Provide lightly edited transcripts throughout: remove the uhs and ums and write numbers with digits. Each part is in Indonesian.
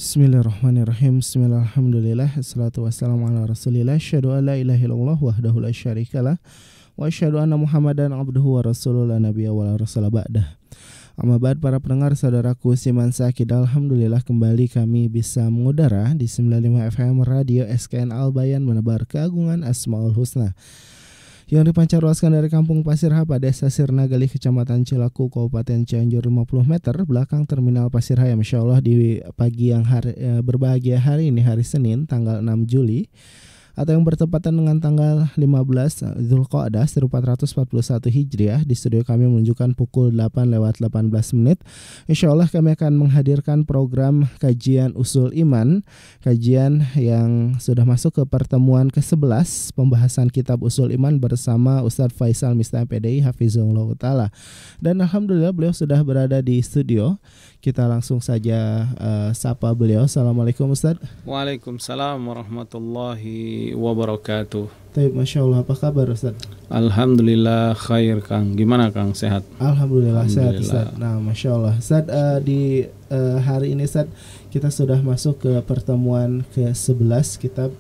Bismillahirrahmanirrahim. Bismillahirrahmanirrahim. Assalatu wassalamu ala rasulillah. Asyhadu an la ilaha illallah wahdahu la syarikalah. Wa asyhadu anna Muhammadan abduhu wa rasuluh la nabiyya wa la rasula ba'dah. Amma ba'd, para pendengar saudaraku Siman Sakid, alhamdulillah kembali kami bisa mengudara di 95 FM Radio SKN Al Bayan, menebar keagungan Asmaul Husna yang dipancarluaskan dari Kampung Pasir Hapa, Desa Sirnagali, Kecamatan Cilaku, Kabupaten Cianjur, 50 meter belakang Terminal Pasir Hayam. Insya Allah di pagi yang berbahagia hari ini, hari Senin, tanggal 6 Juli, atau yang bertepatan dengan tanggal 15 Dzulqa'dah 1441 Hijriah. Di studio kami menunjukkan pukul 8:18 menit. Insya Allah kami akan menghadirkan program kajian usul iman, kajian yang sudah masuk ke pertemuan ke-11 pembahasan kitab usul iman bersama Ustadz Faisal Mistah PDI Hafizahullah Ta'ala. Dan alhamdulillah beliau sudah berada di studio. Kita langsung saja sapa beliau. Assalamualaikum Ustadz. Waalaikumsalam warahmatullahi wabarakatuh. Taib, Masya Allah, apa kabar Ustadz? Alhamdulillah khair Kang. Gimana Kang, sehat? Alhamdulillah sehat Ustadz. Nah Masya Allah Ustadz, di hari ini Ustadz kita sudah masuk ke pertemuan ke-11 kitab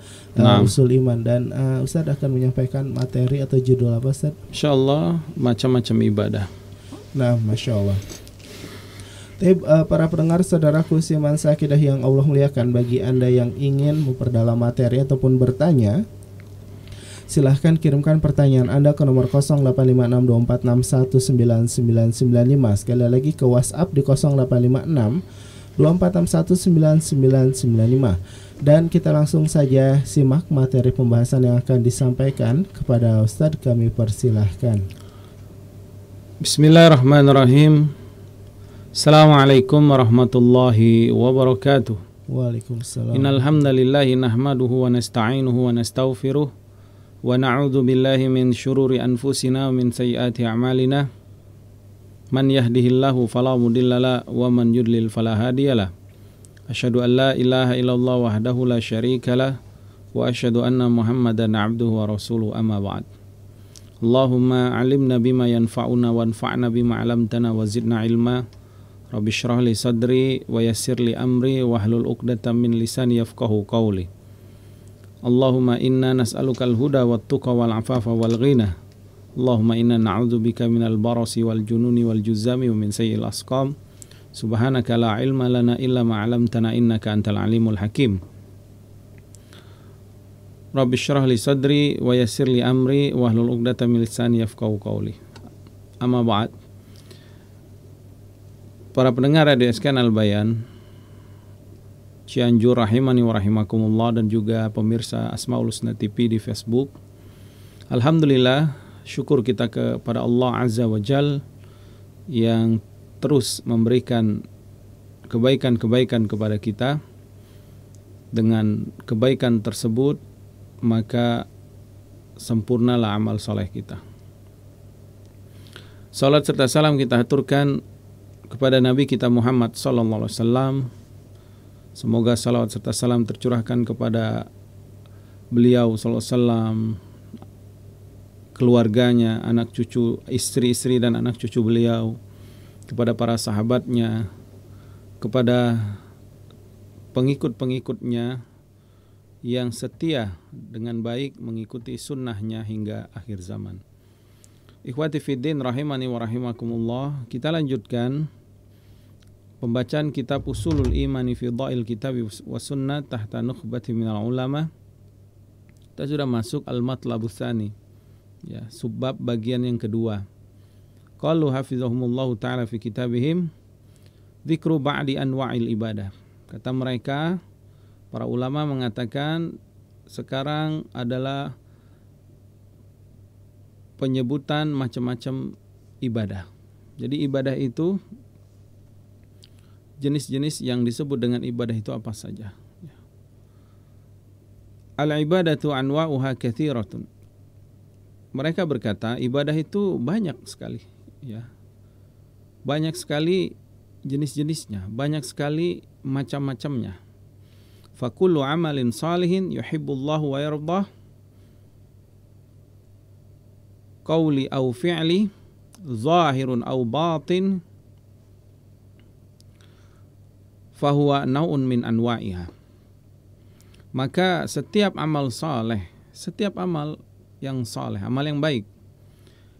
usul iman. Dan Ustadz akan menyampaikan materi atau judul apa Ustadz? Insya Allah macam-macam ibadah. Nah Masya Allah. Para pendengar saudaraku Siman Sakidah yang Allah muliakan, bagi Anda yang ingin memperdalam materi ataupun bertanya, silahkan kirimkan pertanyaan Anda ke nomor 085624619995. Sekali lagi ke WhatsApp di 085624619995. Dan kita langsung saja simak materi pembahasan yang akan disampaikan kepada Ustadz. Kami persilahkan. Bismillahirrahmanirrahim. Assalamualaikum warahmatullahi wabarakatuh. Waalaikumsalam. Innal hamdalillahi nahmaduhu wa nasta'inuhu wa nastaghfiruh wa na'udzu billahi min syururi anfusina wa min sayyiati a'malina. Man yahdihillahu fala mudhillalah wa man yudlil fala hadiyalah. Asyhadu an la ilaha illallah wahdahu la syarikalah wa asyhadu anna Muhammadan 'abduhu wa rasuluhu, amma ba'd. Allahumma 'allimna bima yanfa'una wanfa'na bima 'allamtana wa zidna ilma. Rabbi shrah li sadri wa yassir li amri wahlul 'uqdatam min lisani yafqahu qawli. Allahumma inna nas'alukal huda wat tuqa wal afafa wal ghina. Allahumma inna na'udzubika minal barasi wal jununi wal juzami wa min sayyi'il asqam. Subhanaka la ilma lana illa ma 'allamtana innaka antal alimul hakim. Rabbi shrah li sadri wa yassir li amri wahlul 'uqdatam min lisani yafqahu qawli. Amma ba'd. Para pendengar Radio SKN Al Bayan Cianjur rahimani wa rahimakumullah, dan juga pemirsa Asmaul Husna TV di Facebook. Alhamdulillah, syukur kita kepada Allah Azza wa Jal yang terus memberikan kebaikan-kebaikan kepada kita. Dengan kebaikan tersebut maka sempurnalah amal soleh kita. Salat serta salam kita aturkan kepada Nabi kita Muhammad sallallahu alaihi wasallam. Semoga salawat serta salam tercurahkan kepada beliau sallallahu alaihi wasallam, keluarganya, anak cucu, istri-istri dan anak cucu beliau, kepada para sahabatnya, kepada pengikut-pengikutnya yang setia dengan baik mengikuti sunnahnya hingga akhir zaman. Ikhwati fiddin rahimani wa rahimakumullah. Kita lanjutkan pembacaan kitab Usulul Imani fi Dhail Kitab wa Sunnah tahta nukhbati minal ulama. Kita sudah masuk al-matlabus tsani, ya, subbab bagian yang kedua. Qalu hafizahumullahu ta'ala fi kitabihim dzikru ba'di anwa'il ibadah. Kata mereka, para ulama mengatakan sekarang adalah penyebutan macam-macam ibadah. Jadi ibadah itu, jenis-jenis yang disebut dengan ibadah itu apa saja. Al-ibadatu anwa'uha katsiratun. Mereka berkata ibadah itu banyak sekali, ya. Banyak sekali jenis-jenisnya, banyak sekali macam-macamnya. Fakullu amalin salihin yuhibbullahu wa yardah, qawli au fi'li, zahirun au batin, fahuwa naun min anwa'iha. Maka setiap amal saleh, setiap amal yang saleh, amal yang baik,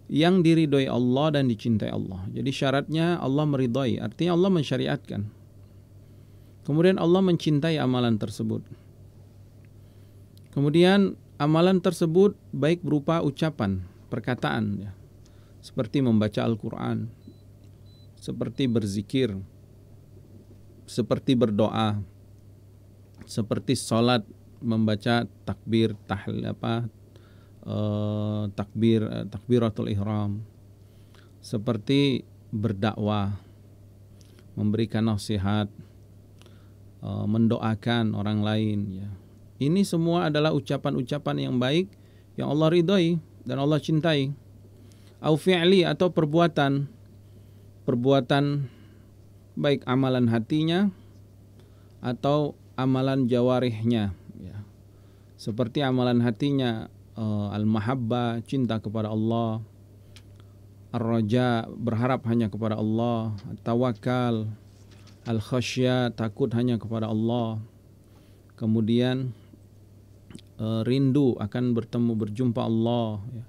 yang diridhoi Allah dan dicintai Allah. Jadi syaratnya Allah meridhoi, artinya Allah mensyariatkan. Kemudian Allah mencintai amalan tersebut. Kemudian amalan tersebut baik berupa ucapan, perkataan, ya, seperti membaca Al-Quran, seperti berzikir, seperti berdoa, seperti sholat, membaca takbir, takbiratul ihram, seperti berdakwah, memberikan nasihat, mendoakan orang lain, ya. Ini semua adalah ucapan-ucapan yang baik yang Allah ridhoi dan Allah cintai. Au fi'li, atau perbuatan baik amalan hatinya atau amalan jawarihnya, ya. Seperti amalan hatinya al-mahabbah, cinta kepada Allah, ar-raja, berharap hanya kepada Allah, tawakal, al-khasyah, takut hanya kepada Allah, kemudian rindu akan berjumpa Allah, ya.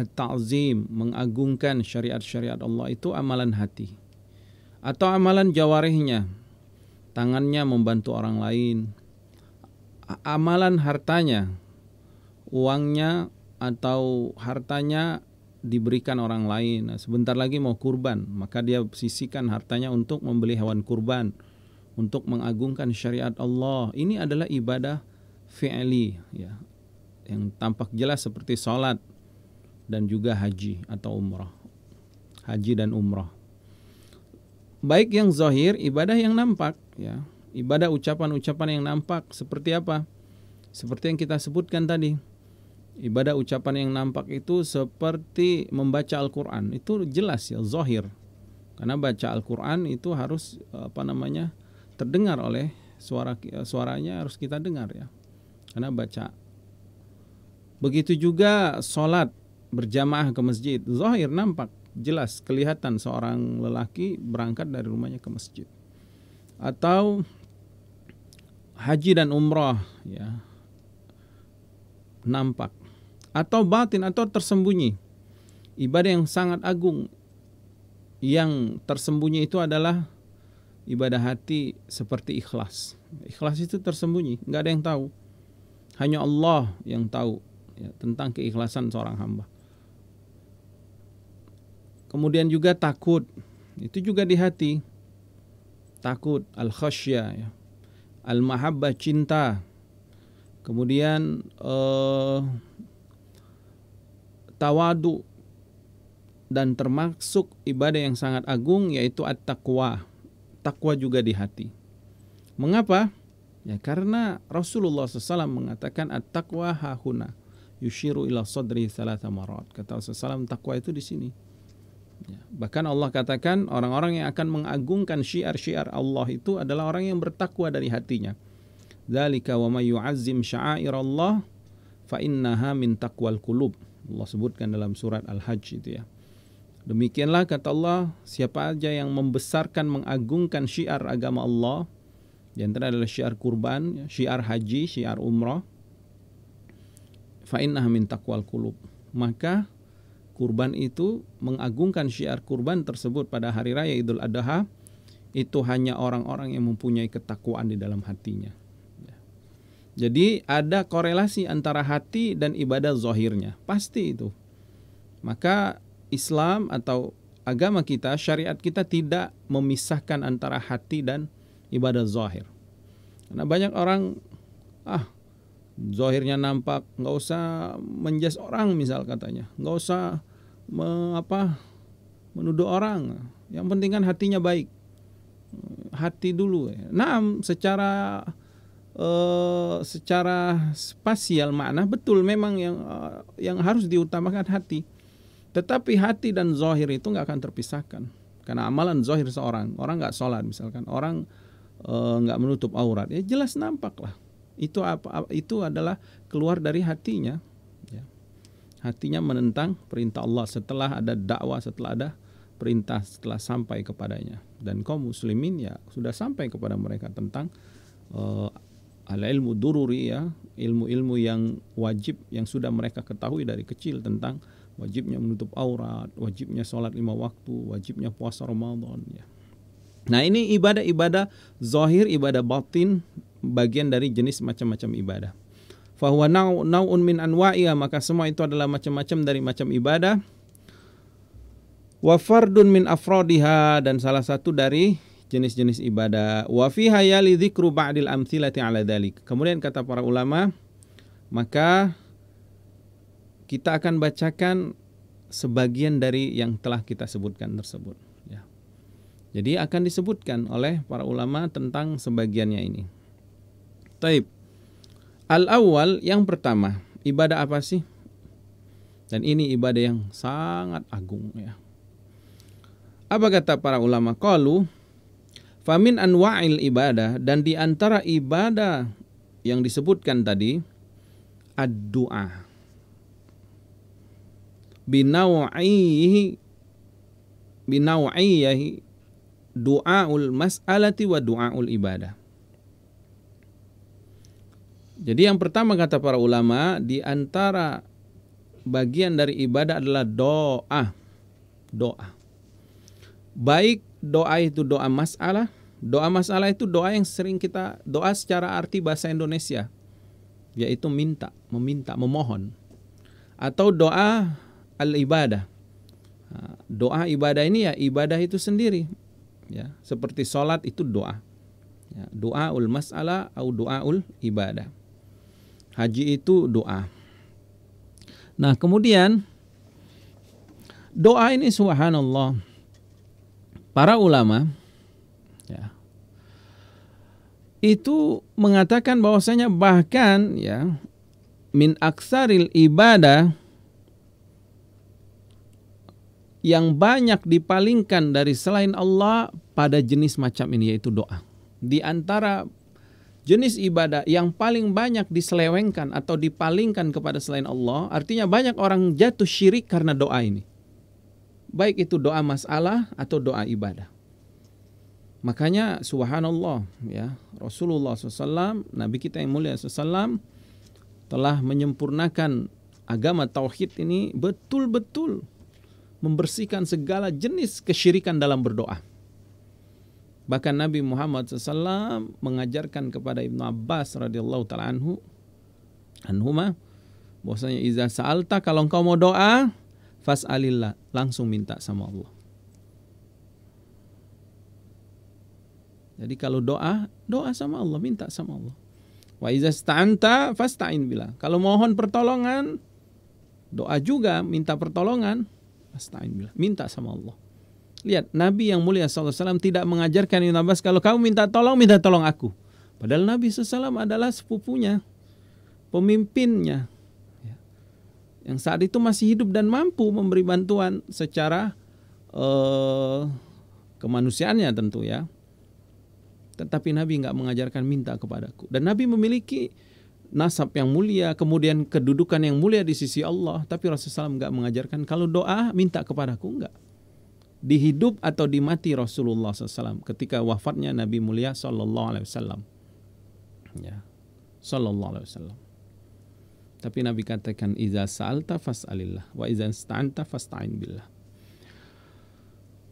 At-ta'zim, mengagungkan syariat-syariat Allah, itu amalan hati. Atau amalan jawarihnya, tangannya membantu orang lain, amalan hartanya, uangnya atau hartanya diberikan orang lain. Nah, sebentar lagi mau kurban, maka dia sisihkan hartanya untuk membeli hewan kurban, untuk mengagungkan syariat Allah. Ini adalah ibadah fi'li, ya, yang tampak jelas seperti salat dan juga haji atau umrah. Haji dan umrah. Baik yang zahir, ibadah yang nampak, ya. Ibadah ucapan-ucapan yang nampak seperti apa? Seperti yang kita sebutkan tadi. Ibadah ucapan yang nampak itu seperti membaca Al-Quran. Itu jelas, ya, zahir. Karena baca Al-Quran itu harus terdengar oleh suaranya harus kita dengar, ya. Karena baca. Begitu juga sholat berjamaah ke masjid, zahir, nampak, jelas, kelihatan seorang lelaki berangkat dari rumahnya ke masjid. Atau haji dan umrah, ya, nampak. Atau batin, atau tersembunyi. Ibadah yang sangat agung, yang tersembunyi itu adalah ibadah hati seperti ikhlas. Ikhlas itu tersembunyi, nggak ada yang tahu. Hanya Allah yang tahu, ya, tentang keikhlasan seorang hamba. Kemudian juga takut, itu juga di hati. Takut, al-khasyah, ya. Al-mahabbah, cinta. Kemudian tawadu, dan termasuk ibadah yang sangat agung yaitu at-taqwa. Takwa juga di hati. Mengapa? Ya, karena Rasulullah SAW mengatakan at-taqwa hahuna yushiru ila sadri thalatha marat. Kata Rasulullah SAW, takwa itu di sini. Ya, bahkan Allah katakan orang-orang yang akan mengagungkan syiar-syiar Allah itu adalah orang yang bertakwa dari hatinya. Dzalika wa may yu'azzim sya'airallah fa innaha min taqwal qulub. Allah sebutkan dalam surat Al-Hajj itu, ya. Demikianlah kata Allah, siapa aja yang membesarkan, mengagungkan syiar agama Allah, di antara adalah syiar kurban, syiar haji, syiar umrah, fa innaha min taqwal qulub. Maka kurban itu, mengagungkan syiar kurban tersebut pada hari raya Idul Adha, itu hanya orang-orang yang mempunyai ketakwaan di dalam hatinya. Jadi ada korelasi antara hati dan ibadah zahirnya, pasti itu. Maka Islam atau agama kita, syariat kita tidak memisahkan antara hati dan ibadah zahir. Karena banyak orang, zahirnya nampak, nggak usah menjas orang, misal katanya, nggak usah menuduh orang. Yang penting kan hatinya baik, hati dulu. Nah, secara spasial makna betul memang yang harus diutamakan hati. Tetapi hati dan zahir itu nggak akan terpisahkan. Karena amalan zahir seorang, orang nggak sholat misalkan, orang nggak menutup aurat, ya jelas nampak lah. Itu adalah keluar dari hatinya, ya. Hatinya menentang perintah Allah setelah ada dakwah, setelah ada perintah telah sampai kepadanya, dan kaum muslimin ya sudah sampai kepada mereka tentang al-ilmu dururi, ya, ilmu-ilmu yang wajib yang sudah mereka ketahui dari kecil, tentang wajibnya menutup aurat, wajibnya sholat 5 waktu, wajibnya puasa Ramadan, ya. Nah, ini ibadah-ibadah zahir, ibadah batin, bagian dari jenis macam-macam ibadah. Fahuwa nau'un min anwa'iha, maka semua itu adalah macam-macam dari macam ibadah. Wa fardun min afrodiha, dan salah satu dari jenis-jenis ibadah. Wa fiha yali dzikru ba'dil amthilati ala dzalik. Kemudian kata para ulama, maka kita akan bacakan sebagian dari yang telah kita sebutkan tersebut, ya. Jadi akan disebutkan oleh para ulama tentang sebagiannya ini. Taib. Al-awwal, yang pertama, ibadah apa sih? Dan ini ibadah yang sangat agung, ya. Apa kata para ulama? Qalu famin anwa'il ibadah, dan di antara ibadah yang disebutkan tadi ad-du'a binaw'ihi du'aul mas'alati wa du'aul ibadah. Jadi yang pertama kata para ulama, di antara bagian dari ibadah adalah doa. Baik doa itu doa masalah. Doa masalah itu doa yang sering kita doa secara arti bahasa Indonesia, yaitu minta, meminta, memohon. Atau doa al-ibadah. Doa ibadah ini ya ibadah itu sendiri, ya. Seperti sholat itu doa, ya. Doaul masalah atau doaul ibadah. Haji itu doa. Nah, kemudian doa ini subhanallah, para ulama, ya, itu mengatakan bahwasanya bahkan, ya, min aksaril ibadah, yang banyak dipalingkan dari selain Allah pada jenis macam ini, yaitu doa. Di antara jenis ibadah yang paling banyak diselewengkan atau dipalingkan kepada selain Allah, artinya banyak orang jatuh syirik karena doa ini. Baik itu doa masalah atau doa ibadah. Makanya subhanallah, ya, Rasulullah SAW, Nabi kita yang mulia SAW, telah menyempurnakan agama tauhid ini betul-betul membersihkan segala jenis kesyirikan dalam berdoa. Bahkan Nabi Muhammad SAW mengajarkan kepada Ibnu Abbas radhiyallahu ta'ala anhuma, bahwasanya iza sa'alta, kalau engkau mau doa, fas'alillah, langsung minta sama Allah. Jadi kalau doa sama Allah, minta sama Allah. Wa iza sta'anta fasta'in billah. Kalau mohon pertolongan, doa juga minta pertolongan, fasta'in billah, minta sama Allah. Lihat, Nabi yang mulia SAW tidak mengajarkan Ibnu Abbas, kalau kamu minta tolong aku. Padahal Nabi SAW adalah sepupunya, pemimpinnya, ya, yang saat itu masih hidup dan mampu memberi bantuan secara kemanusiaannya tentu, ya. Tetapi Nabi nggak mengajarkan minta kepadaku. Dan Nabi memiliki nasab yang mulia, kemudian kedudukan yang mulia di sisi Allah. Tapi Rasulullah SAW nggak mengajarkan kalau doa minta kepadaku, enggak. Di hidup atau di mati Rasulullah SAW, ketika wafatnya Nabi mulia Sallallahu Alaihi Wasallam, ya, Sallallahu Alaihi Wasallam. Tapi Nabi katakan, iza sa'alta fas'alillah, wa iza ista'anta fasta'in billah.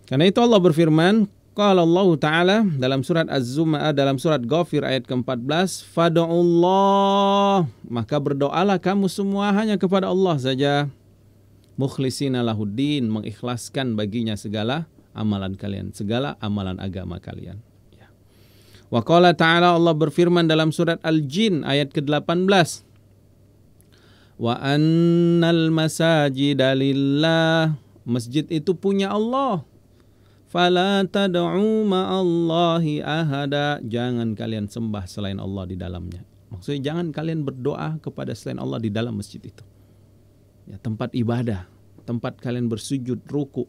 Karena itu Allah berfirman, qala Allah Ta'ala dalam surat Az-Zum'ah, dalam surat Ghafir ayat ke-14, fad'ullah, maka berdoalah kamu semua hanya kepada Allah saja, mukhlisina lahuddin, mengikhlaskan baginya segala amalan kalian, segala amalan agama kalian, ya. Wa qala ta'ala, Allah berfirman dalam surat Al-Jin ayat ke-18, wa annal masajida lillah, masjid itu punya Allah, fala tad'u ma'allahi ahada, jangan kalian sembah selain Allah di dalamnya. Maksudnya jangan kalian berdoa kepada selain Allah di dalam masjid itu. Ya, tempat ibadah, tempat kalian bersujud, ruku.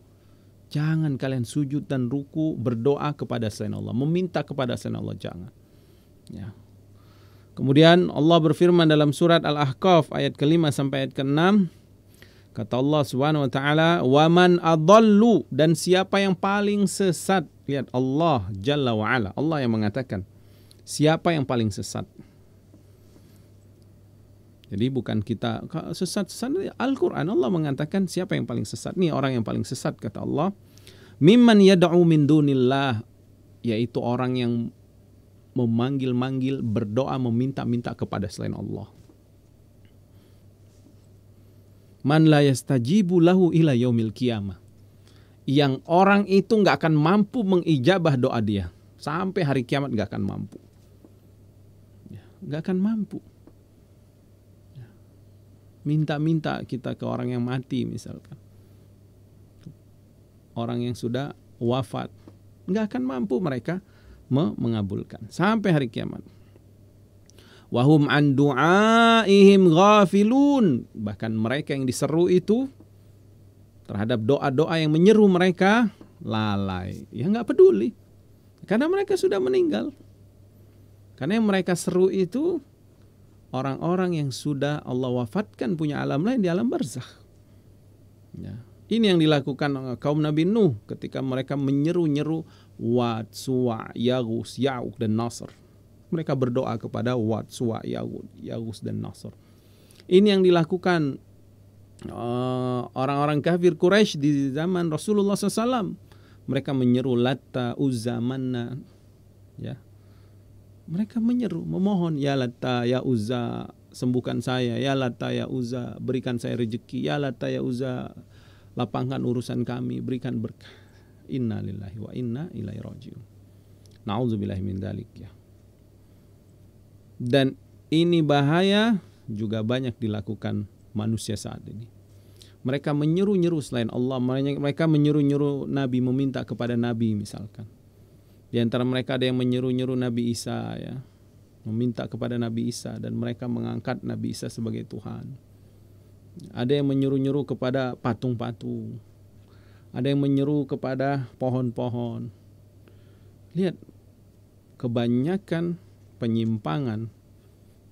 Jangan kalian sujud dan ruku berdoa kepada selain Allah, meminta kepada selain Allah, jangan. Ya. Kemudian Allah berfirman dalam surat Al-Ahqaf ayat ke-5 sampai ayat ke-6, Kata Allah Subhanahu wa taala, "Wa man adallu," dan siapa yang paling sesat. Lihat, Allah Jalla wa ala, Allah yang mengatakan siapa yang paling sesat. Jadi bukan kita sesat-sesat. Al-Quran Allah mengatakan siapa yang paling sesat. Nih orang yang paling sesat kata Allah. Mimman yad'u min dunillah, yaitu orang yang memanggil-manggil, berdoa, meminta-minta kepada selain Allah. Man la yastajibu lahu ila yaumil qiyamah, yang orang itu nggak akan mampu mengijabah doa dia sampai hari kiamat, nggak akan mampu, nggak akan mampu. Minta-minta kita ke orang yang mati misalkan, orang yang sudah wafat, nggak akan mampu mereka mengabulkan sampai hari kiamat. Wahum an du'aihim ghafilun, bahkan mereka yang diseru itu terhadap doa-doa yang menyeru mereka lalai, ya nggak peduli karena mereka sudah meninggal. Karena yang mereka seru itu orang-orang yang sudah Allah wafatkan, punya alam lain di alam barzakh. Ya. Ini yang dilakukan kaum Nabi Nuh ketika mereka menyeru-nyeru Wad, Suwa, Yaghus, Ya'uq dan Nasr. Mereka berdoa kepada Wad, Suwa, Yaghus dan Nasr. Ini yang dilakukan orang-orang kafir Quraisy di zaman Rasulullah SAW. Mereka menyeru Latta, Uzza, Manna. Ya. Mereka menyeru, memohon, ya Latta, ya Uzza, sembuhkan saya, ya Latta, ya Uzza, berikan saya rezeki, ya Latta, ya Uzza, lapangkan urusan kami, berikan berkah. Inna lillahi wa inna ilaihi rajiun. Na'udzubillahi min dzalik ya. Dan ini bahaya juga banyak dilakukan manusia saat ini. Mereka menyeru-nyeru selain Allah, mereka menyeru-nyeru Nabi, meminta kepada Nabi misalkan. Di antara mereka ada yang menyeru-nyeru Nabi Isa ya, meminta kepada Nabi Isa, dan mereka mengangkat Nabi Isa sebagai Tuhan. Ada yang menyeru-nyeru kepada patung-patung. Ada yang menyeru kepada pohon-pohon. Lihat, kebanyakan penyimpangan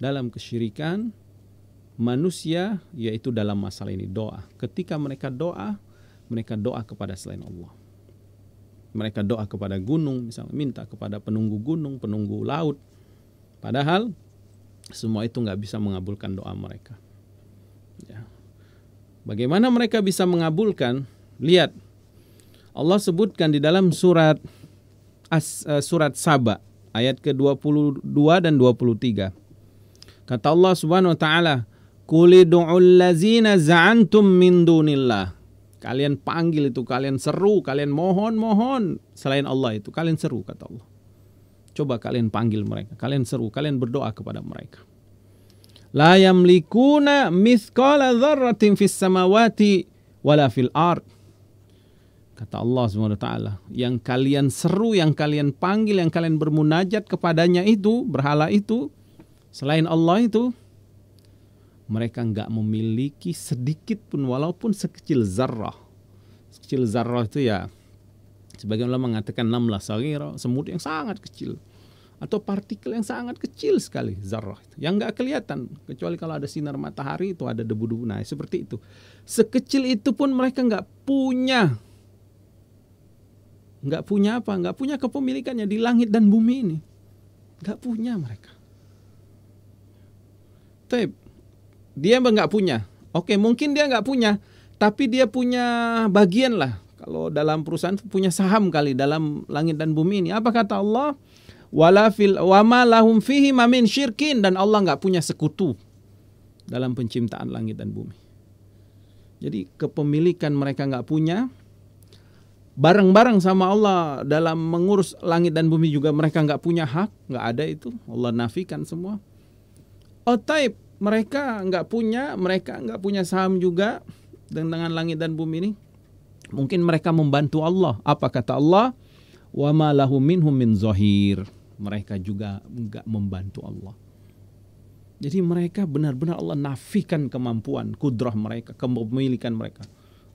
dalam kesyirikan manusia yaitu dalam masalah ini, doa. Ketika mereka doa kepada selain Allah. Mereka doa kepada gunung, misalnya minta kepada penunggu gunung, penunggu laut. Padahal semua itu nggak bisa mengabulkan doa mereka. Ya. Bagaimana mereka bisa mengabulkan? Lihat, Allah sebutkan di dalam surat Saba ayat ke-22 dan 23. Kata Allah Subhanahu wa taala, "Qul ud'ul ladzina za'antum min dunillah." Kalian panggil itu, kalian seru, kalian mohon selain Allah itu, kalian seru kata Allah. Coba kalian panggil mereka, kalian seru, kalian berdoa kepada mereka. La yamlikuna mithqala dzarratin fis samawati wala fil ard. Kata Allah Subhanahu wa taala, yang kalian seru, yang kalian panggil, yang kalian bermunajat kepadanya itu, berhala itu, selain Allah itu, mereka enggak memiliki sedikit pun, walaupun sekecil zarrah. Sekecil zarrah itu ya, sebagian ulama mengatakan namlah saghira, semut yang sangat kecil, atau partikel yang sangat kecil sekali, zarrah itu, yang enggak kelihatan kecuali kalau ada sinar matahari, itu ada debu-debu. Nah, seperti itu. Sekecil itu pun mereka enggak punya. Enggak punya apa? Enggak punya kepemilikannya di langit dan bumi ini. Enggak punya mereka. Tapi dia nggak punya. Oke, mungkin dia nggak punya, tapi dia punya bagian lah. Kalau dalam perusahaan punya saham kali dalam langit dan bumi ini. Apa kata Allah? Wa ma lahum fihi min syirkin, dan Allah nggak punya sekutu dalam penciptaan langit dan bumi. Jadi kepemilikan mereka nggak punya. Bareng-bareng sama Allah dalam mengurus langit dan bumi juga mereka nggak punya hak, nggak ada itu. Allah nafikan semua. Taib, mereka nggak punya saham juga dengan langit dan bumi ini. Mungkin mereka membantu Allah. Apa kata Allah? Wa ma lahum minhum min zahir. Mereka juga nggak membantu Allah. Jadi mereka benar-benar Allah nafikan kemampuan, kudrah mereka, kepemilikan mereka.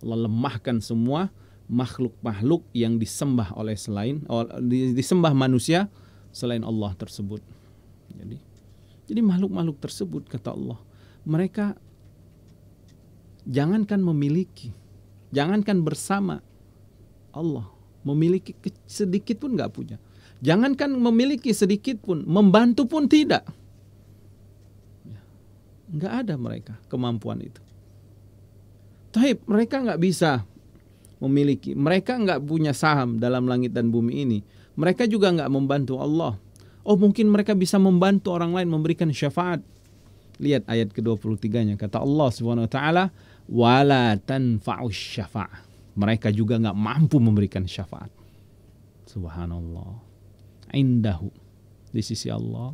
Allah lemahkan semua makhluk-makhluk yang disembah disembah manusia selain Allah tersebut. Jadi makhluk-makhluk tersebut, kata Allah, mereka Jangankan memiliki, jangankan bersama Allah, memiliki sedikit pun nggak punya. Jangankan memiliki sedikit pun, membantu pun tidak. Nggak ada mereka kemampuan itu. Tapi mereka nggak bisa memiliki, mereka nggak punya saham dalam langit dan bumi ini. Mereka juga nggak membantu Allah. Oh, mungkin mereka bisa membantu orang lain, memberikan syafaat. Lihat ayat ke-23-nya, kata Allah Subhanahu wa taala, wala tanfa'us syafa'ah. Mereka juga nggak mampu memberikan syafaat. Subhanallah. Indahu, di sisi Allah.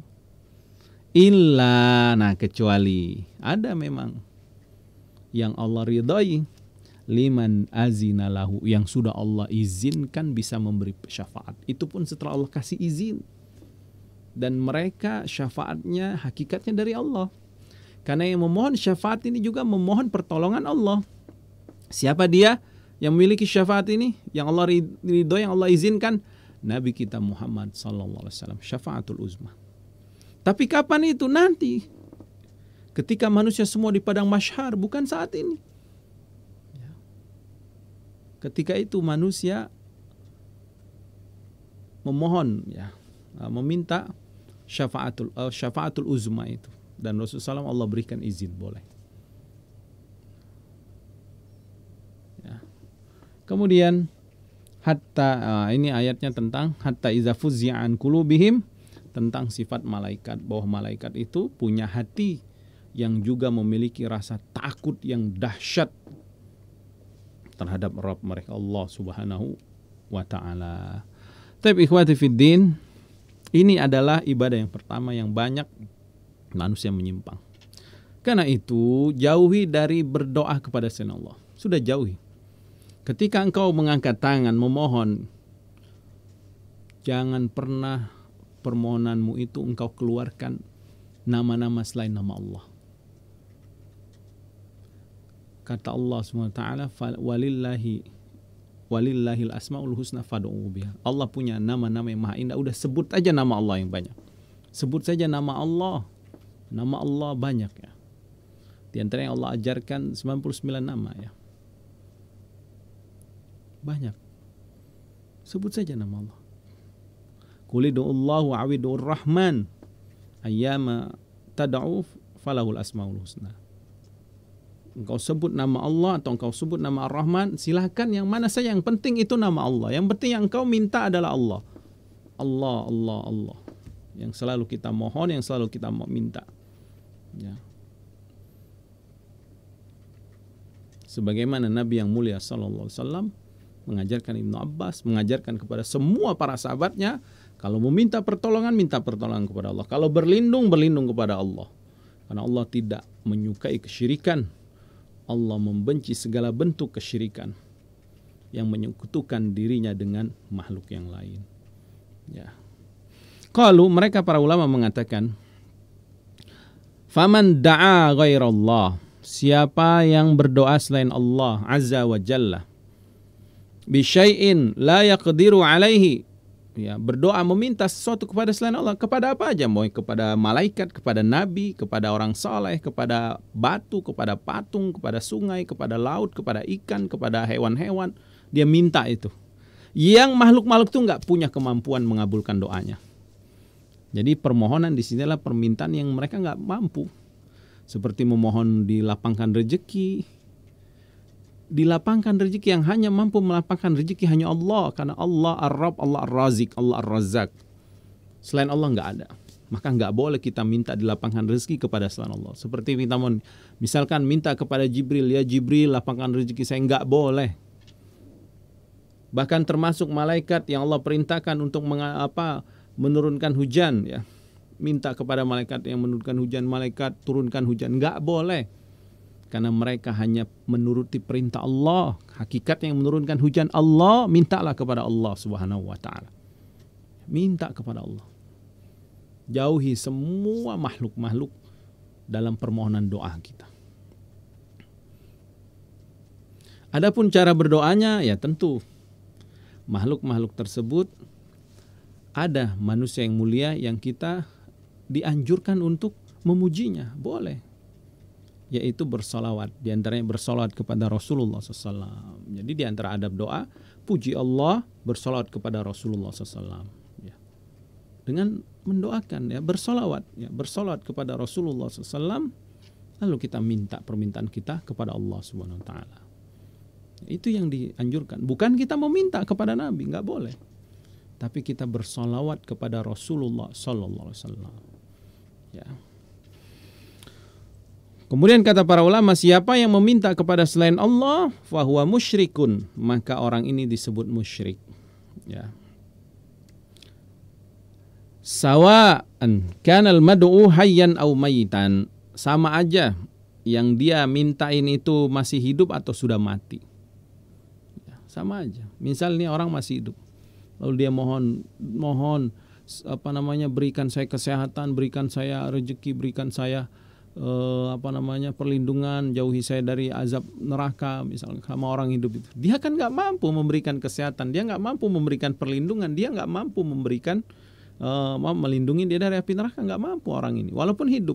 Illa, nah kecuali ada memang yang Allah ridhai, liman azina lahu, yang sudah Allah izinkan bisa memberi syafaat. Itu pun setelah Allah kasih izin. Dan mereka syafaatnya hakikatnya dari Allah. Karena yang memohon syafaat ini juga memohon pertolongan Allah. Siapa dia yang memiliki syafaat ini? Yang Allah ridho, yang Allah izinkan? Nabi kita Muhammad SAW. Syafaatul uzma. Tapi kapan itu? Nanti. Ketika manusia semua di padang mahsyar, bukan saat ini. Ketika itu manusia memohon, ya, meminta syafaatul uzma itu, dan Rasulullah SAW Allah berikan izin, boleh. Ya. Kemudian hatta, ini ayatnya tentang hatta iza fuzzi'a an qulubihim, tentang sifat malaikat, bahwa malaikat itu punya hati yang juga memiliki rasa takut yang dahsyat terhadap Rabb mereka, Allah Subhanahu wa taala. Tapi ikhwati fiddin, ini adalah ibadah yang pertama yang banyak manusia menyimpang. Karena itu jauhi dari berdoa kepada selain Allah. Sudah jauhi. Ketika engkau mengangkat tangan memohon, jangan pernah permohonanmu itu engkau keluarkan nama-nama selain nama Allah. Kata Allah SWT, walillahil asmaul husna fad'u biha. Allah punya nama-nama yang maha indah. Udah sebut aja nama Allah yang banyak. Sebut saja nama Allah. Nama Allah banyak, ya. Di antara yang Allah ajarkan 99 nama, ya. Banyak. Sebut saja nama Allah. Qul ud'uallahu awidur rahman ayyama tad'u falahul asmaul husna. Engkau sebut nama Allah atau engkau sebut nama Ar-Rahman, silahkan yang mana saja, yang penting itu nama Allah. Yang penting yang engkau minta adalah Allah. Allah, Allah, Allah. Yang selalu kita mohon, yang selalu kita minta. Ya. Sebagaimana Nabi yang mulia sallallahu alaihi wasallam mengajarkan Ibnu Abbas, mengajarkan kepada semua para sahabatnya, kalau meminta pertolongan, minta pertolongan kepada Allah. Kalau berlindung, berlindung kepada Allah. Karena Allah tidak menyukai kesyirikan. Allah membenci segala bentuk kesyirikan yang menyekutukan dirinya dengan makhluk yang lain. Ya. Kalau mereka para ulama mengatakan, faman da'a ghairallah, siapa yang berdoa selain Allah azza wa jalla, bi syai'in la yaqdiru alaihi, ya, berdoa meminta sesuatu kepada selain Allah, kepada apa aja, mau kepada malaikat, kepada nabi, kepada orang saleh, kepada batu, kepada patung, kepada sungai, kepada laut, kepada ikan, kepada hewan-hewan, dia minta itu. Yang makhluk-makhluk itu nggak punya kemampuan mengabulkan doanya. Jadi permohonan di sini adalah permintaan yang mereka nggak mampu, seperti memohon dilapangkan rezeki. Dilapangkan rezeki, yang hanya mampu melapangkan rezeki hanya Allah, karena Allah Ar-Rabb, Allah Ar-Razik, Allah Ar-Razzaq. Selain Allah nggak ada. Maka nggak boleh kita minta dilapangkan rezeki kepada selain Allah. Seperti kita misalkan minta kepada Jibril, ya Jibril lapangkan rezeki saya, nggak boleh. Bahkan termasuk malaikat yang Allah perintahkan untuk menurunkan hujan, ya. Minta kepada malaikat yang menurunkan hujan, malaikat turunkan hujan, nggak boleh. Karena mereka hanya menuruti perintah Allah. Hakikat yang menurunkan hujan Allah, mintalah kepada Allah Subhanahu wa taala. Minta kepada Allah. Jauhi semua makhluk-makhluk dalam permohonan doa kita. Adapun cara berdoanya, ya tentu makhluk-makhluk tersebut, ada manusia yang mulia yang kita dianjurkan untuk memujinya, boleh. yaitu bersolawat. Di antaranya bersolawat kepada Rasulullah SAW. Jadi di antara adab doa, puji Allah, bersolawat kepada Rasulullah SAW. Ya. Dengan mendoakan, ya, bersolawat, ya, bersolawat kepada Rasulullah SAW, lalu kita minta permintaan kita kepada Allah Subhanahu Wa Taala. Itu yang dianjurkan. Bukan kita meminta kepada Nabi, nggak boleh. Tapi kita bersolawat kepada Rasulullah Sallallahu Alaihi Wasallam. Ya. Kemudian kata para ulama, siapa yang meminta kepada selain Allah, fahuwa musyrikun, maka orang ini disebut musyrik. Ya. Sawa'an kanal mad'u hayyan aw mayitan, sama aja yang dia mintain itu masih hidup atau sudah mati. Ya, sama aja. Misalnya orang masih hidup, lalu dia mohon berikan saya kesehatan, berikan saya rezeki, berikan saya perlindungan, jauhi saya dari azab neraka, misalnya sama orang hidup itu. Dia kan nggak mampu memberikan kesehatan, dia nggak mampu memberikan perlindungan, dia nggak mampu memberikan melindungi dia dari api neraka, nggak mampu orang ini walaupun hidup.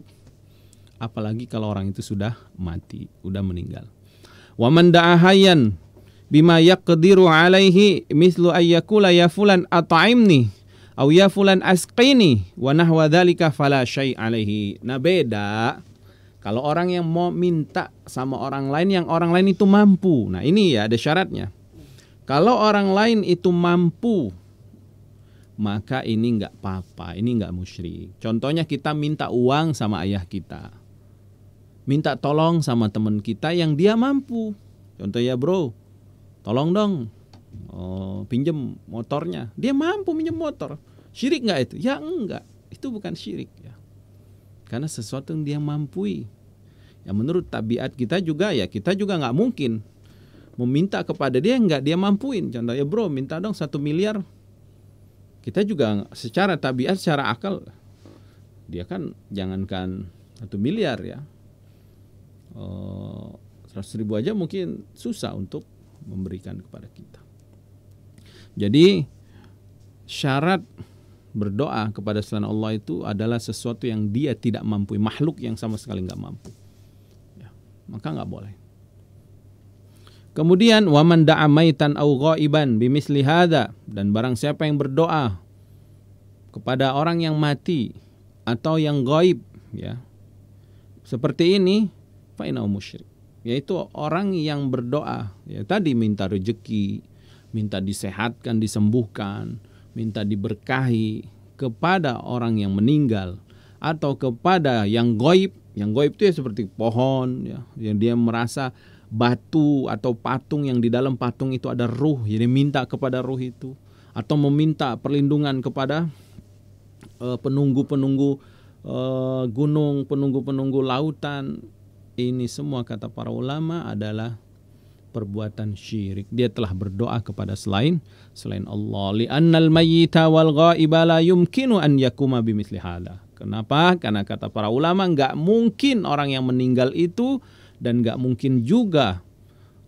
Apalagi kalau orang itu sudah mati, sudah meninggal. Wa man da'a hayyan bima yaqdiru alaihi mislu ayyakula ya fulan at'imni aw ya fulan asqini wa nahwa dzalika fala syai' alaihi. Nah, beda kalau orang yang mau minta sama orang lain yang orang lain itu mampu. Nah, ini ya ada syaratnya. Kalau orang lain itu mampu, maka ini enggak apa-apa, ini enggak musyrik. Contohnya kita minta uang sama ayah kita, minta tolong sama teman kita yang dia mampu. Contohnya, bro, tolong dong, pinjem motornya. Dia mampu pinjem motor. Syirik enggak itu? Ya enggak, itu bukan syirik ya. Karena sesuatu yang dia mampu. Ya menurut tabiat kita juga, ya kita juga enggak mungkin meminta kepada dia yang enggak dia mampuin. Contohnya, bro, minta dong 1 miliar. Kita juga secara tabiat, secara akal, dia kan jangankan 1 miliar ya, 100.000 aja mungkin susah untuk memberikan kepada kita. Jadi syarat berdoa kepada selain Allah itu adalah sesuatu yang dia tidak mampu, makhluk yang sama sekali nggak mampu, ya, maka nggak boleh. Kemudian waman da'a maitan au ghaiban bimisli hadza, dan barang siapa yang berdoa kepada orang yang mati atau yang gaib, ya, seperti ini, fa innahu musyrik, yaitu orang yang berdoa, ya, tadi minta rezeki, minta disehatkan, disembuhkan, minta diberkahi kepada orang yang meninggal atau kepada yang gaib. Yang gaib itu ya seperti pohon, ya, yang dia merasa batu atau patung, yang di dalam patung itu ada ruh, jadi minta kepada ruh itu, atau meminta perlindungan kepada penunggu-penunggu gunung, penunggu-penunggu lautan. Ini semua kata para ulama adalah perbuatan syirik. Dia telah berdoa kepada selain Allah. Li'annal mayyita wal ghaiba la yumkinu an yakuma bimithli hadza. Kenapa? Karena kata para ulama, enggak mungkin orang yang meninggal itu dan enggak mungkin juga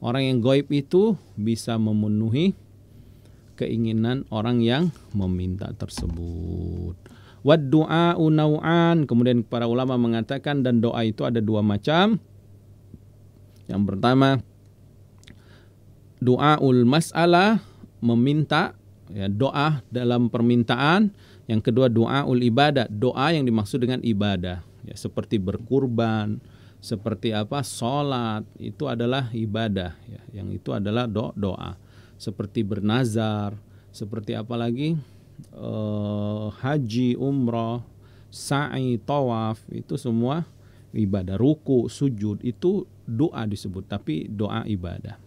orang yang gaib itu bisa memenuhi keinginan orang yang meminta tersebut. Wad du'a'u naw'an, kemudian para ulama mengatakan dan doa itu ada 2 macam. Yang pertama, du'aul mas'alah, meminta, ya, doa dalam permintaan. Yang kedua, du'aul ibadah, doa yang dimaksud dengan ibadah, ya, seperti berkurban, seperti salat, itu adalah ibadah, ya, yang itu adalah doa. Seperti bernazar, seperti apa lagi, haji, umrah, sa'i, tawaf, itu semua ibadah. Ruku, sujud, itu doa disebut, tapi doa ibadah.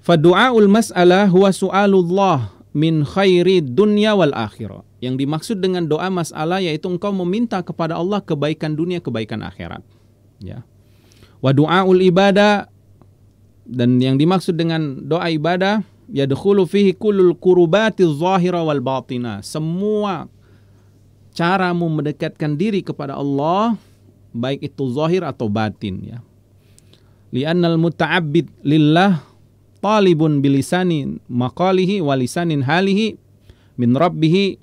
Fadu'aul mas'alah huwa su'alullah min khairi dunya wal akhirah. Yang dimaksud dengan doa masalah yaitu engkau meminta kepada Allah kebaikan dunia, kebaikan akhirat, ya. Wa du'aul ibadah, dan yang dimaksud dengan doa ibadah, yadkhulu fihi kullul qurubati zahira wal batina. Semua caramu mendekatkan diri kepada Allah, baik itu zahir atau batin, ya. Li'annal muta'abbid lillah talibun bilisani maqalihi walisanin halihi min rabbihi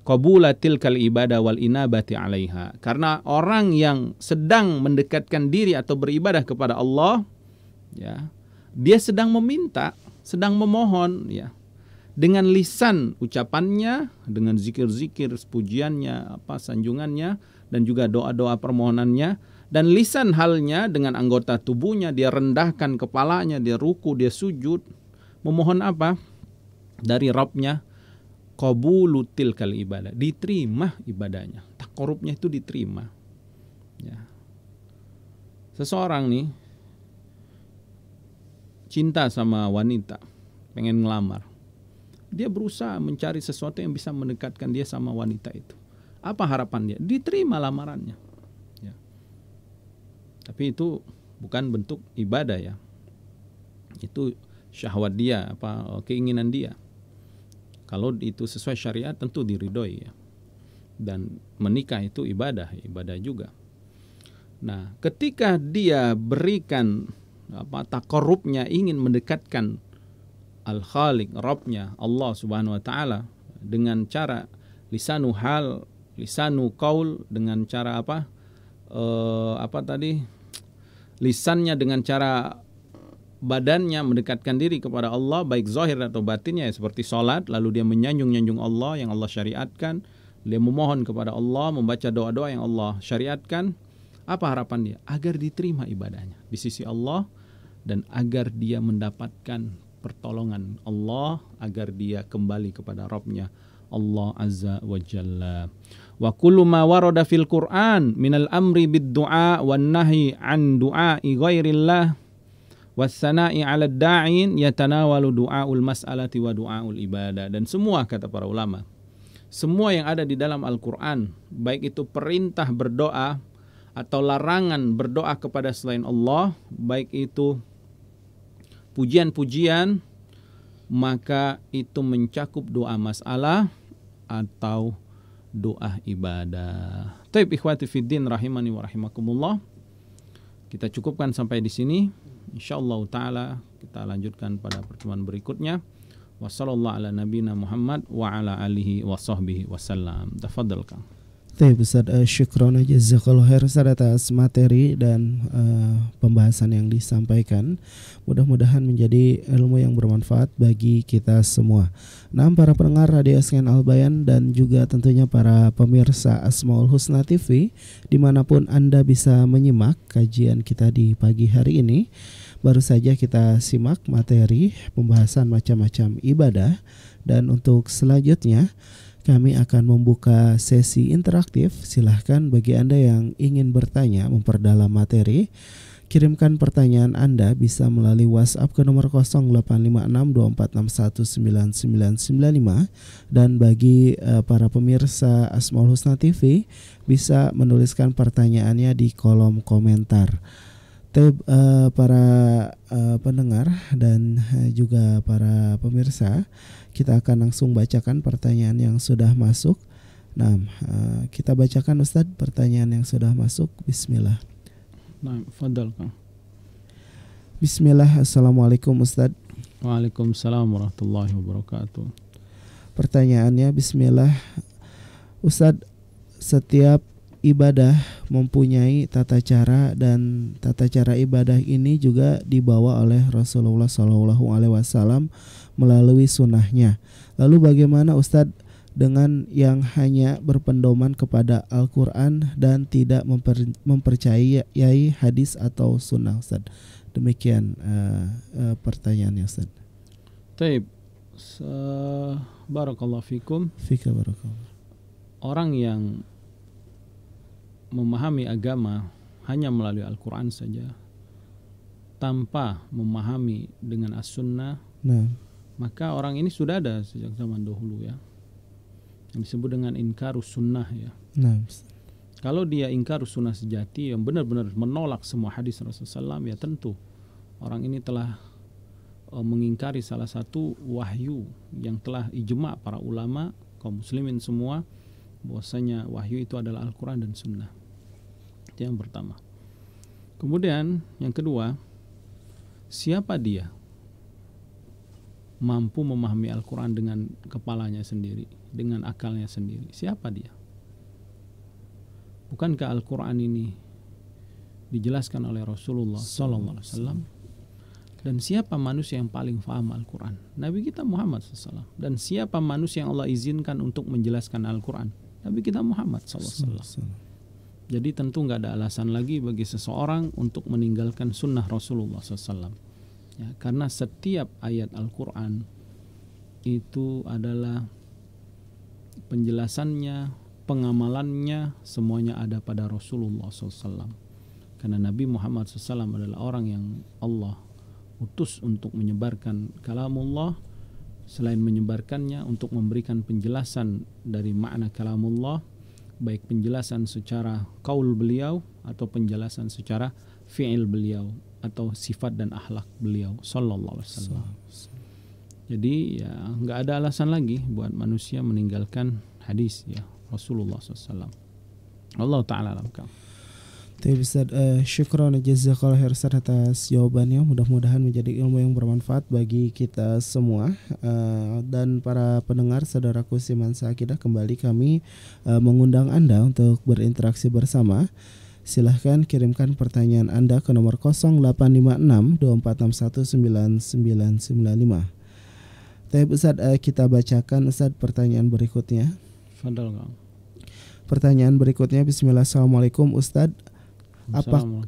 qabula tilkal ibadah wal inabati 'alaiha. Karena orang yang sedang mendekatkan diri atau beribadah kepada Allah, ya, dia sedang meminta, sedang memohon, ya, dengan lisan ucapannya, dengan zikir-zikir pujiannya, sanjungannya, dan juga doa-doa permohonannya, dan lisan halnya dengan anggota tubuhnya, dia rendahkan kepalanya, dia ruku, dia sujud, memohon apa? Dari Rabbnya, qabulu tilkal ibadah, diterima ibadahnya, takorubnya itu diterima. Ya. Seseorang nih cinta sama wanita, pengen ngelamar, dia berusaha mencari sesuatu yang bisa mendekatkan dia sama wanita itu. Apa harapan dia? Diterima lamarannya. Ya. Tapi itu bukan bentuk ibadah, ya. Itu syahwat dia, keinginan dia. Kalau itu sesuai syariat tentu diridhoi, ya. Dan menikah itu ibadah juga. Nah, ketika dia berikan takorubnya, ingin mendekatkan Al-Khaliq, Rabbnya, Allah Subhanahu wa Ta'ala, dengan cara lisanu hal, lisanu qaul, dengan cara lisannya, dengan cara badannya mendekatkan diri kepada Allah, baik zahir atau batinnya, ya, seperti sholat, lalu dia menyanjung-nyanjung Allah yang Allah syariatkan, dia memohon kepada Allah, membaca doa-doa yang Allah syariatkan. Apa harapan dia? Agar diterima ibadahnya di sisi Allah, dan agar dia mendapatkan pertolongan Allah, agar dia kembali kepada Rabbnya, Allah Azza wa Jalla. Wa kullu ma warada fil Qur'an minal amri bid du'a wan nahyi an du'a'i ghairillah wassana'i 'ala da'in yatanawalu du'aul mas'alati wa du'aul ibadah. Dan semua, kata para ulama, semua yang ada di dalam Al-Qur'an, baik itu perintah berdoa atau larangan berdoa kepada selain Allah, baik itu pujian-pujian, maka itu mencakup doa masalah atau doa ibadah. Taib ikhwati fiddin rahimani wa rahimakumullah. Kita cukupkan sampai di sini. Insyaallah taala kita lanjutkan pada pertemuan berikutnya. Wassallallahu ala nabiyina Muhammad wa ala alihi wa sahbihi wasallam. Tafadhal Kang. Baik Ustaz, syukron jazakallahu khair Ustaz atas materi dan pembahasan yang disampaikan. Mudah-mudahan menjadi ilmu yang bermanfaat bagi kita semua. Nah, para pendengar Radio SKN Al Bayan dan juga tentunya para pemirsa Asmaul Husna TV, dimanapun Anda bisa menyimak kajian kita di pagi hari ini. Baru saja kita simak materi pembahasan macam-macam ibadah, dan untuk selanjutnya kami akan membuka sesi interaktif. Silahkan bagi Anda yang ingin bertanya, memperdalam materi, kirimkan pertanyaan Anda bisa melalui WhatsApp ke nomor 085624619995. Dan bagi para pemirsa Asmaul Husna TV, bisa menuliskan pertanyaannya di kolom komentar. Para pendengar dan juga para pemirsa, kita akan langsung bacakan pertanyaan yang sudah masuk. Nah, kita bacakan Ustadz pertanyaan yang sudah masuk. Bismillah. Nah, fadal Kang. Bismillah. Assalamualaikum Ustadz. Waalaikumsalam warahmatullahi wabarakatuh. Pertanyaannya, Bismillah. Ustadz, setiap ibadah mempunyai tata cara, dan tata cara ibadah ini juga dibawa oleh Rasulullah SAW melalui sunnahnya. Lalu bagaimana Ustadz dengan yang hanya berpedoman kepada Al-Quran dan tidak mempercayai hadis atau sunnah Ustadz? Demikian pertanyaannya Ustadz. Taib, barakallahu fikum. Fika barakallah. Orang yang memahami agama hanya melalui Al-Quran saja, tanpa memahami dengan as-sunnah, maka orang ini sudah ada sejak zaman dahulu, ya, yang disebut dengan inkarus sunnah, ya. Kalau dia inkarus sunnah sejati, yang benar-benar menolak semua hadis Rasulullah SAW, ya tentu orang ini telah mengingkari salah satu wahyu yang telah ijma' para ulama kaum muslimin semua, bahwasanya wahyu itu adalah Al-Quran dan sunnah. Itu yang pertama. Kemudian yang kedua, siapa dia mampu memahami Al-Quran dengan kepalanya sendiri, dengan akalnya sendiri. Siapa dia? Bukankah Al-Quran ini dijelaskan oleh Rasulullah SAW? Dan siapa manusia yang paling faham Al-Quran? Nabi kita Muhammad SAW. Dan siapa manusia yang Allah izinkan untuk menjelaskan Al-Quran? Nabi kita Muhammad SAW. Jadi tentu nggak ada alasan lagi bagi seseorang untuk meninggalkan sunnah Rasulullah SAW. Ya, karena setiap ayat Al-Quran itu adalah penjelasannya, pengamalannya, semuanya ada pada Rasulullah SAW. Karena Nabi Muhammad SAW adalah orang yang Allah utus untuk menyebarkan kalamullah, selain menyebarkannya untuk memberikan penjelasan dari makna kalamullah, baik penjelasan secara qaul beliau atau penjelasan secara fi'il beliau atau sifat dan akhlak beliau sallallahu alaihi wasallam. Jadi ya nggak ada alasan lagi buat manusia meninggalkan hadis ya Rasulullah SAW. Allah Ta'ala alam. Tapi Ustaz, syukran jazakallahu khair Ustaz atas jawabannya. Mudah-mudahan menjadi ilmu yang bermanfaat bagi kita semua. Dan para pendengar saudaraku Siman Sakidah, kembali kami mengundang Anda untuk berinteraksi bersama. Silahkan kirimkan pertanyaan Anda ke nomor 0856 24619995. Tapi Ustaz, kita bacakan Ustaz pertanyaan berikutnya. Fadal Kang. Pertanyaan berikutnya, Bismillah. Assalamualaikum Ustaz.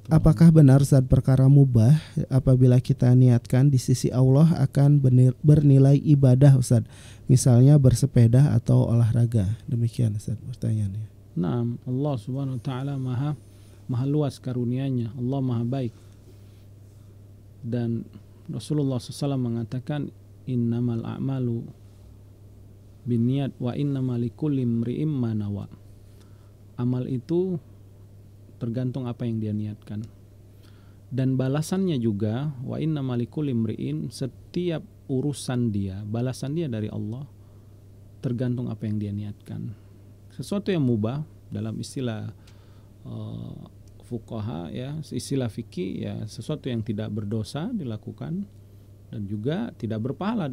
Apakah benar saat perkara mubah apabila kita niatkan di sisi Allah akan bernilai ibadah Ustaz? Misalnya bersepeda atau olahraga. Demikian Ustaz pertanyaannya. Naam, Allah Subhanahu wa taala maha luas karunia-Nya. Allah maha baik. Dan Rasulullah SAW mengatakan innamal a'malu binniyat wa innamal likulli imri'in ma nawa. Amal itu tergantung apa yang dia niatkan. Dan balasannya juga wa innamal likulli imri'in, setiap urusan dia, balasan dia dari Allah tergantung apa yang dia niatkan. Sesuatu yang mubah dalam istilah fuqaha ya, istilah fikih ya, sesuatu yang tidak berdosa dilakukan dan juga tidak berpahala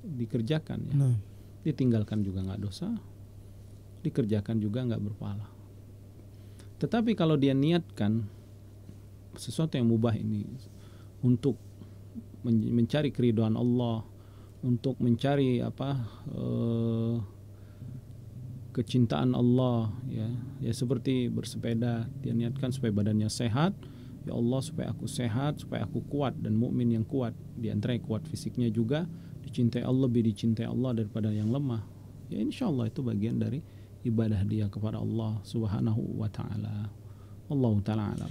dikerjakan ya. Ditinggalkan juga nggak dosa, dikerjakan juga nggak berpahala. Tetapi kalau dia niatkan sesuatu yang mubah ini untuk mencari keridhaan Allah, untuk mencari kecintaan Allah ya seperti bersepeda, dia niatkan supaya badannya sehat, ya Allah supaya aku sehat, supaya aku kuat dan mukmin yang kuat, di antara kuat fisiknya juga, dicintai Allah, lebih dicintai Allah daripada yang lemah. Ya insyaallah itu bagian dari ibadah dia kepada Allah Subhanahu wa taala. Wallahu taala alam.